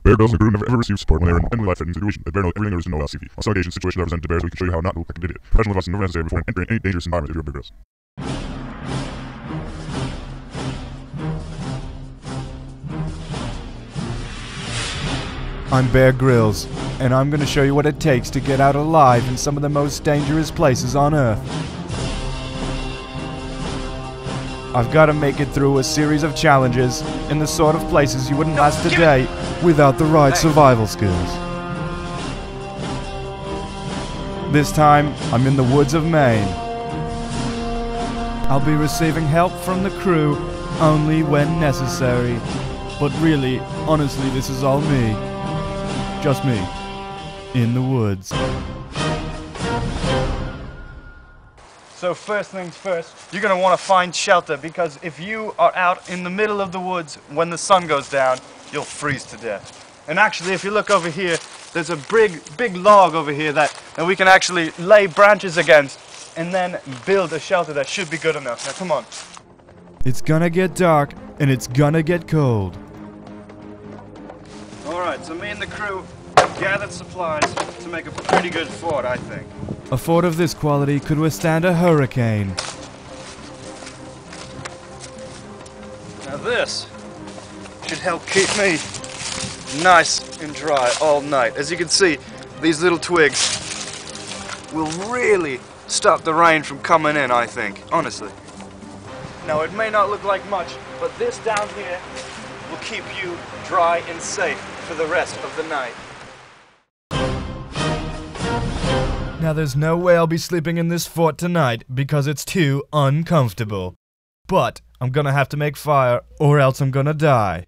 Bear Grylls and the crew never ever received support when they were in any life-threatening situation. At Bear knows everything there is to know about CV. On some occasions, situations are presented to bears, we can show you how not to look like an idiot. Professional advice is never necessary before entering any dangerous environment if you're a Bear Grylls. I'm Bear Grylls, and I'm going to show you what it takes to get out alive in some of the most dangerous places on Earth. I've got to make it through a series of challenges in the sort of places you wouldn't last a day without the right survival skills. This time, I'm in the woods of Maine. I'll be receiving help from the crew only when necessary. But really, honestly, this is all me. Just me. In the woods. So first things first, you're going to want to find shelter, because if you are out in the middle of the woods when the sun goes down, you'll freeze to death. And actually, if you look over here, there's a big log over here that we can actually lay branches against and then build a shelter that should be good enough. Now come on. It's gonna get dark and it's gonna get cold. Alright, so me and the crew have gathered supplies to make a pretty good fort, I think. A fort of this quality could withstand a hurricane. Now this should help keep me nice and dry all night. As you can see, these little twigs will really stop the rain from coming in, I think, honestly. Now it may not look like much, but this down here will keep you dry and safe for the rest of the night. Now there's no way I'll be sleeping in this fort tonight because it's too uncomfortable. But I'm gonna have to make fire or else I'm gonna die.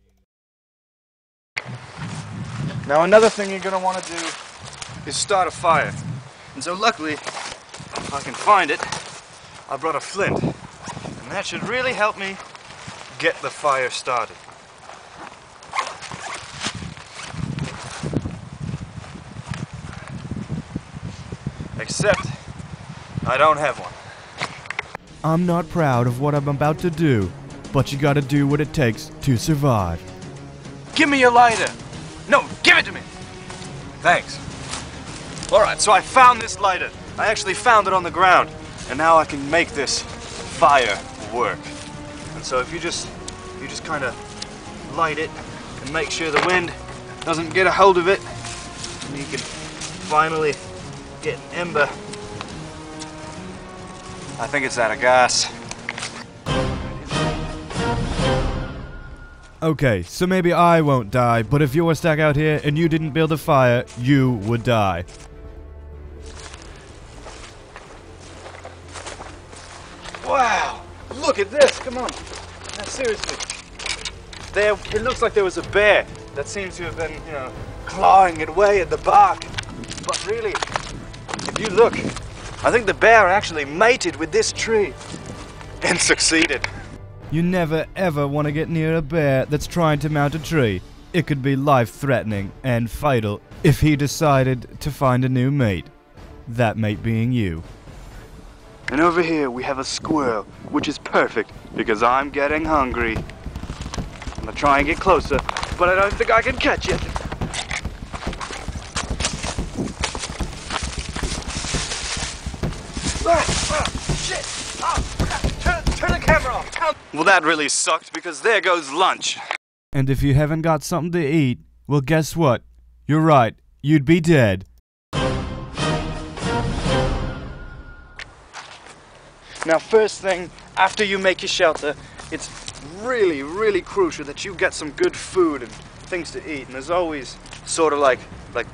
Now another thing you're gonna want to do is start a fire. And so luckily, if I can find it, I brought a flint. And that should really help me get the fire started. Except, I don't have one. I'm not proud of what I'm about to do, but you gotta do what it takes to survive. Give me your lighter! No, give it to me! Thanks. Alright, so I found this lighter. I actually found it on the ground. And now I can make this fire work. And so if you just kind of light it and make sure the wind doesn't get a hold of it, and you can finally get an ember. I think it's out of gas. Okay, so maybe I won't die, but if you were stuck out here and you didn't build a fire, you would die. Wow! Look at this! Come on! Now, seriously. It looks like there was a bear that seems to have been, you know, clawing away at the bark. But really, if you look, I think the bear actually mated with this tree and succeeded. You never ever want to get near a bear that's trying to mount a tree. It could be life-threatening and fatal if he decided to find a new mate. That mate being you. And over here we have a squirrel, which is perfect because I'm getting hungry. I'm gonna try and get closer, but I don't think I can catch it. Shit! Turn the camera off! Well, that really sucked because there goes lunch. And if you haven't got something to eat, well, guess what? You're right, you'd be dead. Now, first thing, after you make your shelter, it's really, really crucial that you get some good food and things to eat. And there's always sort of like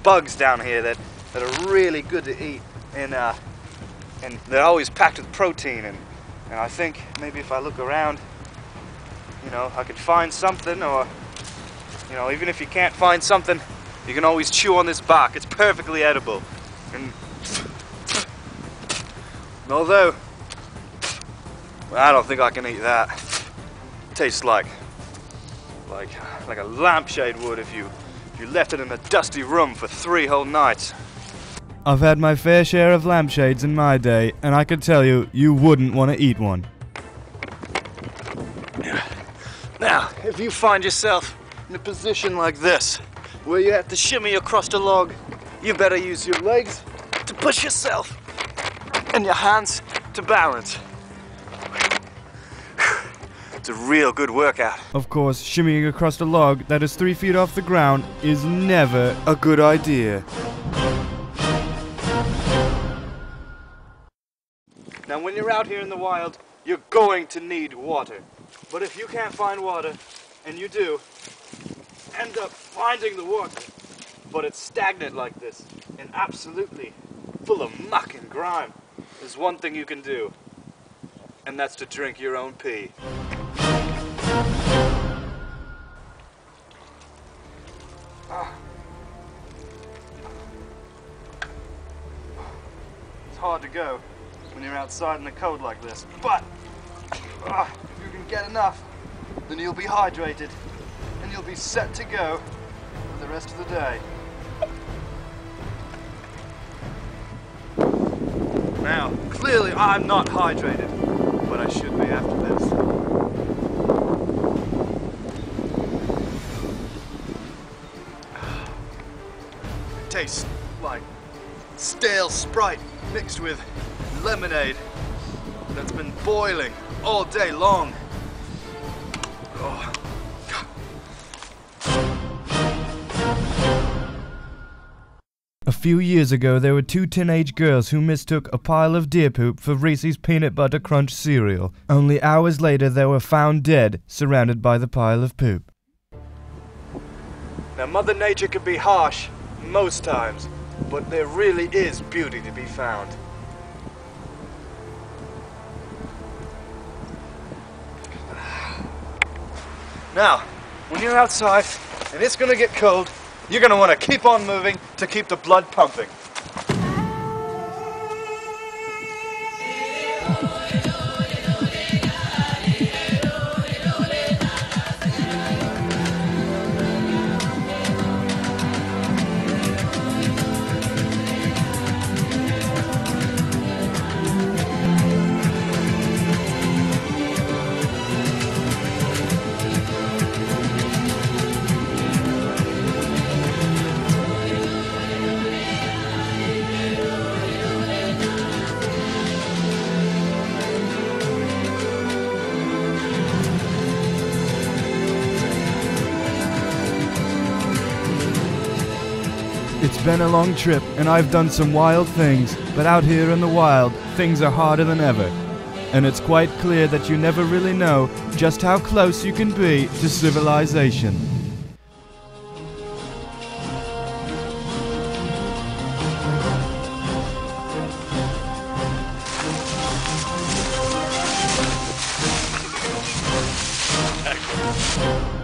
bugs down here that are really good to eat. And they're always packed with protein. And I think maybe if I look around, you know, I could find something, or, you know, even if you can't find something, you can always chew on this bark. It's perfectly edible. And although I don't think I can eat that. It tastes like a lampshade would if you left it in a dusty room for 3 whole nights. I've had my fair share of lampshades in my day, and I can tell you, you wouldn't want to eat one. Now, if you find yourself in a position like this, where you have to shimmy across the log, you better use your legs to push yourself and your hands to balance. It's a real good workout. Of course, shimmying across a log that is 3 feet off the ground is never a good idea. Now when you're out here in the wild, you're going to need water. But if you can't find water, and you do, end up finding the water, but it's stagnant like this, and absolutely full of muck and grime, there's one thing you can do, and that's to drink your own pee. It's hard to go when you're outside in the cold like this, but if you can get enough, then you'll be hydrated and you'll be set to go for the rest of the day. Now, clearly I'm not hydrated, but I should be after this. It tastes like stale Sprite mixed with lemonade that's been boiling all day long. Oh. A few years ago, there were 2 teenage girls who mistook a pile of deer poop for Reese's Peanut Butter Crunch cereal. Only hours later, they were found dead, surrounded by the pile of poop. Now, Mother Nature can be harsh most times, but there really is beauty to be found. Now, when you're outside and it's gonna get cold, you're gonna want to keep on moving to keep the blood pumping. It's been a long trip, and I've done some wild things, but out here in the wild, things are harder than ever. And it's quite clear that you never really know just how close you can be to civilization. Excellent.